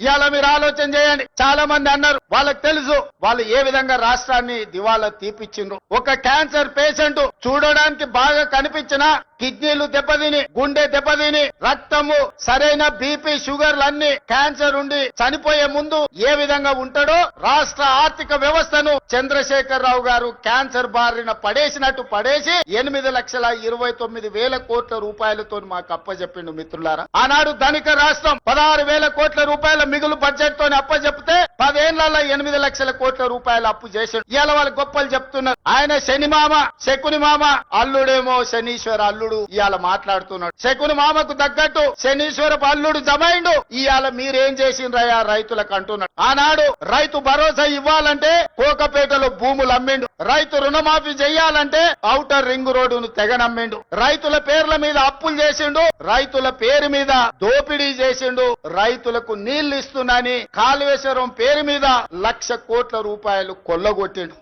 ఇవాళ మీరు ఆలోచన చేయండి. చాలా మంది అన్నారు, వాళ్ళకి తెలుసు వాళ్ళు ఏ విధంగా రాష్ట్రాన్ని దివాలా తీపిచ్చిండ్రు. ఒక క్యాన్సర్ పేషెంట్ చూడడానికి బాగా కనిపించినా కిడ్నీలు దెబ్బతిని, గుండె దెబ్బతిని, రక్తము సరైన బీపీ షుగర్లన్నీ క్యాన్సర్ ఉండి చనిపోయే ముందు ఏ విధంగా ఉంటాడో రాష్ట్ర ఆర్థిక వ్యవస్థను చంద్రశేఖర్ రావు గారు క్యాన్సర్ బారిన పడేసినట్టు పడేసి 8,29,000 కోట్ల రూపాయలతో మాకు అప్పచెప్పిండు. మిత్రులారా, ఆనాడు ధనిక రాష్ట్రం 16,000 కోట్ల రూపాయల మిగులు బడ్జెట్ తోని అప్పచెప్తే 10 ఏళ్లలో 8 లక్షల కోట్ల రూపాయలు అప్పు చేశాడు. ఇవాళ వాళ్ళు గొప్పలు చెప్తున్నారు. ఆయన శని మామ, శకుని మామ, అల్లుడేమో శనీశ్వర అల్లుడు ఇవాళ మాట్లాడుతున్నాడు. శకుని మామకు తగ్గట్టు శనీశ్వరపు అల్లుడు జమైండు. ఇవాళ మీరేం చేసిండ్రయ్యా రైతులకు అంటున్నాడు. ఆనాడు రైతు భరోసా ఇవ్వాలంటే కోకపేటలో భూములు అమ్మిండు. రైతు రుణమాఫీ చెయ్యాలంటే ఔటర్ రింగ్ రోడ్డును తెగనమ్మిండు. రైతుల పేర్ల మీద అప్పులు చేసిండు. రైతుల పేరు మీద దోపిడీ చేసిండు. రైతులకు నీళ్లు ఇస్తున్నాని కాళేశ్వరం పేరు మీద 1,00,000 కోట్ల రూపాయలు కొల్లగొట్టిండు.